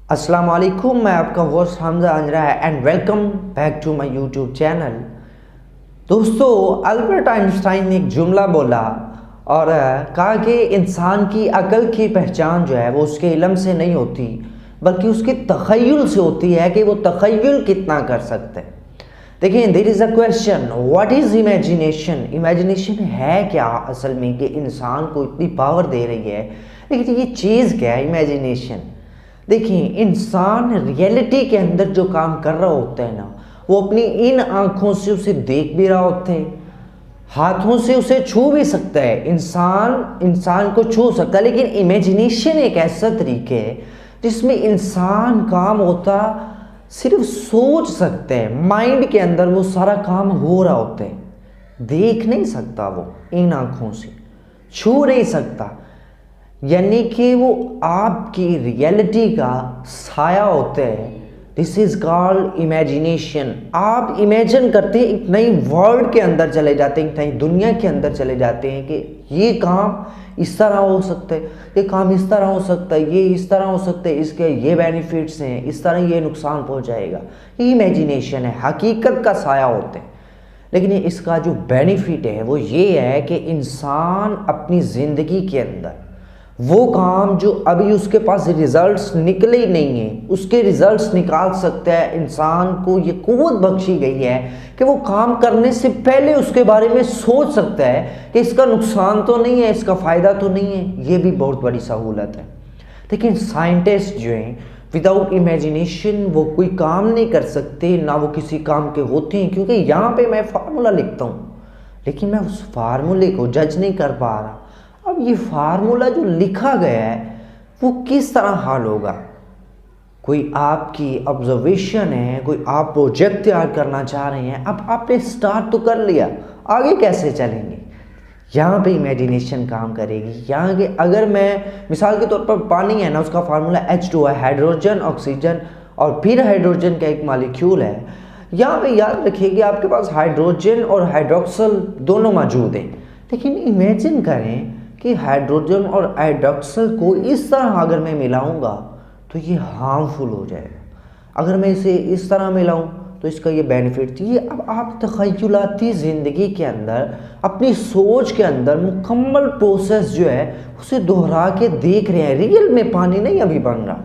अस्सलाम वालेकुम, मैं आपका होस्ट हमजा अंजरा है and welcome back to my YouTube channel. दोस्तों, अल्बर्ट आइंस्टाइन ने एक जुमला बोला और कहा कि इंसान की अकल की पहचान जो है वो उसके इल्म से नहीं होती बल्कि उसके तख़य्युल से होती है कि वो तख़य्युल कितना कर सकते हैं। देखिए, there is a question, what is imagination. Imagination है क्या असल में कि इंसान को इतनी पावर दे रही है, लेकिन ये चीज़ क्या है इमेजिनेशन। देखिए, इंसान रियलिटी के अंदर जो काम कर रहा होता है ना, वो अपनी इन आंखों से उसे देख भी रहा होता है, हाथों से उसे छू भी सकता है, इंसान को छू सकता है। लेकिन इमेजिनेशन एक ऐसा तरीके है जिसमें इंसान काम होता सिर्फ सोच सकते हैं, माइंड के अंदर वो सारा काम हो रहा होता है, देख नहीं सकता, वो इन आंखों से छू नहीं सकता। यानी कि वो आपकी रियलिटी का साया होते हैं। This is called imagination. आप इमेजिन करते हैं, एक नई वर्ल्ड के अंदर चले जाते हैं, एक नई दुनिया के अंदर चले जाते हैं कि ये काम इस तरह हो सकता है, ये काम इस तरह हो सकता है, ये इस तरह हो सकता है, इसके ये बेनिफिट्स हैं, इस तरह ये नुकसान पहुंचाएगा। ये इमेजिनेशन है, हकीकत का साया होते हैं। लेकिन इसका जो बेनिफिट है वो ये है कि इंसान अपनी ज़िंदगी के अंदर वो काम जो अभी उसके पास रिजल्ट्स निकले ही नहीं है, उसके रिजल्ट्स निकाल सकता है। इंसान को ये कुव्वत बख्शी गई है कि वो काम करने से पहले उसके बारे में सोच सकता है कि इसका नुकसान तो नहीं है, इसका फ़ायदा तो नहीं है। ये भी बहुत बड़ी सहूलत है। लेकिन साइंटिस्ट जो हैं, विदाउट इमेजिनेशन वो कोई काम नहीं कर सकते, ना वो किसी काम के होते हैं। क्योंकि यहाँ पे मैं फार्मूला लिखता हूँ, लेकिन मैं उस फार्मूले को जज नहीं कर पा रहा। अब ये फार्मूला जो लिखा गया है वो किस तरह हल होगा। कोई आपकी ऑब्जर्वेशन है, कोई आप प्रोजेक्ट तैयार करना चाह रहे हैं, अब आपने स्टार्ट तो कर लिया, आगे कैसे चलेंगे। यहाँ पे इमेजिनेशन काम करेगी। यहाँ के अगर मैं मिसाल के तौर पर पानी है ना, उसका फार्मूला H2 है, हाइड्रोजन, ऑक्सीजन और फिर हाइड्रोजन का एक मॉलिक्यूल है। यहाँ पे याद रखिए कि आपके पास हाइड्रोजन और हाइड्रोक्सल दोनों मौजूद हैं। लेकिन इमेजिन करें कि हाइड्रोजन और हाइड्रोक्सल को इस तरह अगर मैं मिलाऊंगा तो ये हार्मफुल हो जाएगा। अगर मैं इसे इस तरह मिलाऊं तो इसका ये बेनिफिट थी। अब आप तख़य्युलाती ज़िंदगी के अंदर अपनी सोच के अंदर मुकम्मल प्रोसेस जो है उसे दोहरा के देख रहे हैं। रियल में पानी नहीं अभी बन रहा,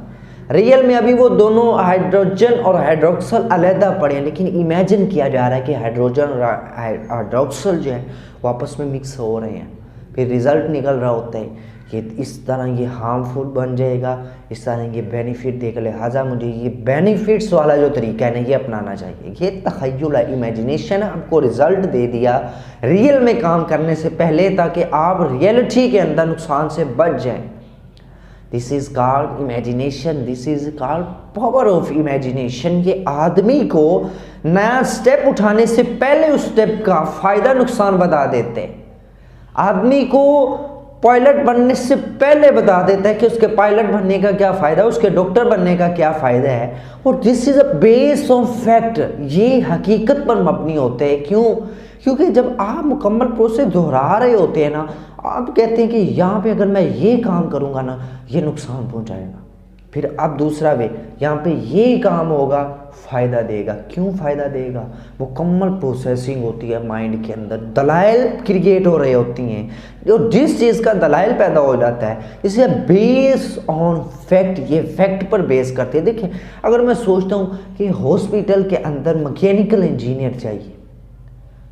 रियल में अभी वो दोनों हाइड्रोजन और हाइड्रोक्सल अलहदा पड़े हैं, लेकिन इमेजिन किया जा रहा है कि हाइड्रोजन और हाइड्रोक्सल जो है वो आपस में मिक्स हो रहे हैं। फिर रिज़ल्ट निकल रहा होता है कि इस तरह ये हार्मफुल बन जाएगा, इस तरह ये बेनिफिट देगा, लिहाजा मुझे ये बेनिफिट्स वाला जो तरीका है ना ये अपनाना चाहिए। ये तख़य्युल है, इमेजिनेशन है। आपको रिज़ल्ट दे दिया रियल में काम करने से पहले, ताकि आप रियलिटी के अंदर नुकसान से बच जाएं। This is called imagination, this is called power of imagination. ये आदमी को नया स्टेप उठाने से पहले उस स्टेप का फ़ायदा नुकसान बता देते हैं। आदमी को पायलट बनने से पहले बता देता है कि उसके पायलट बनने का क्या फ़ायदा है, उसके डॉक्टर बनने का क्या फ़ायदा है। और this is a base of fact, ये हकीकत पर मबनी होते हैं। क्यों? क्योंकि जब आप मुकम्मल प्रोसेस दोहरा रहे होते हैं ना, आप कहते हैं कि यहाँ पे अगर मैं ये काम करूँगा ना ये नुकसान पहुँचाएगा, फिर अब दूसरा वे यहाँ पे ये काम होगा फ़ायदा देगा। क्यों फ़ायदा देगा? मुकम्मल प्रोसेसिंग होती है माइंड के अंदर, दलाइल क्रिएट हो रही होती हैं। जो जिस चीज़ का दलाइल पैदा हो जाता है इसे बेस ऑन फैक्ट, ये फैक्ट पर बेस करते हैं। देखिए, अगर मैं सोचता हूँ कि हॉस्पिटल के अंदर मैकेनिकल इंजीनियर चाहिए,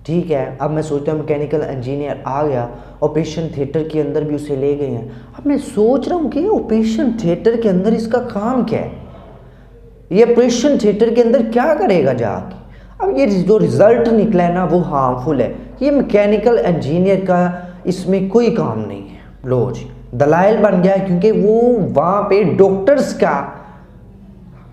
ठीक है, अब मैं सोचता हूँ मैकेनिकल इंजीनियर आ गया, ऑपरेशन थिएटर के अंदर भी उसे ले गए हैं। अब मैं सोच रहा हूँ कि ऑपरेशन थिएटर के अंदर इसका काम क्या है, ये ऑपरेशन थिएटर के अंदर क्या करेगा जाके। अब ये जो रिज़ल्ट निकला है ना वो हार्मफुल है। ये मैकेनिकल इंजीनियर का इसमें कोई काम नहीं है। लो जी, दलाइल बन गया है, क्योंकि वो वहाँ पे डॉक्टर्स का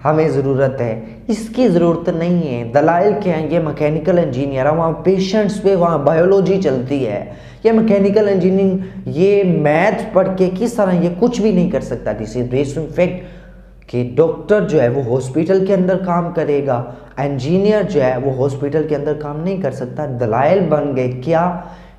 हमें ज़रूरत है, इसकी ज़रूरत नहीं है। दलाइल क्या है? ये मैकेनिकल इंजीनियर है, वहाँ पेशेंट्स पे वहाँ बायोलॉजी चलती है। ये मैकेनिकल इंजीनियरिंग ये मैथ पढ़ के किस तरह ये कुछ भी नहीं कर सकता। This is based on fact कि डॉक्टर जो है वो हॉस्पिटल के अंदर काम करेगा, इंजीनियर जो है वो हॉस्पिटल के अंदर काम नहीं कर सकता। दलाइल बन गए क्या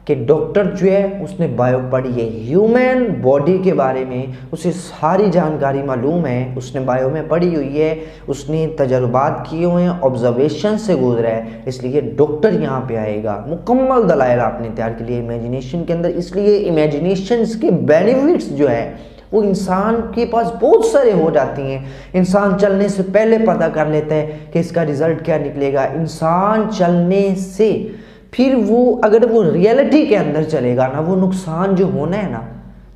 कि डॉक्टर जो है उसने बायो पढ़ी है, ह्यूमन बॉडी के बारे में उसे सारी जानकारी मालूम है, उसने बायो में पढ़ी हुई है, उसने तजर्बात किए हुए हैं, ऑब्जर्वेशन से गुजरा है, इसलिए डॉक्टर यहाँ पे आएगा। मुकम्मल दलाइल आपने तैयार के लिए इमेजिनेशन के अंदर, इसलिए इमेजिनेशन के बेनिफिट्स जो है वो इंसान के पास बहुत सारे हो जाती हैं। इंसान चलने से पहले पता कर लेता है कि इसका रिजल्ट क्या निकलेगा। इंसान चलने से फिर वो अगर वो रियलिटी के अंदर चलेगा ना, वो नुकसान जो होना है ना,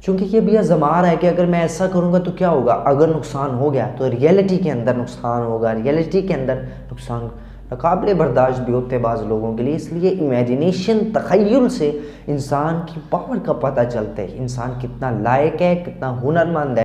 क्योंकि ये भी आज़मा है कि अगर मैं ऐसा करूँगा तो क्या होगा, अगर नुकसान हो गया तो रियलिटी के अंदर नुकसान होगा, रियलिटी के अंदर नुकसान नाकाबिले बर्दाश्त भी होते हैं बाज़ लोगों के लिए। इसलिए इमेजिनेशन तख़य्युल से इंसान की पावर का पता चलता है, इंसान कितना लायक है, कितना हुनरमंद है।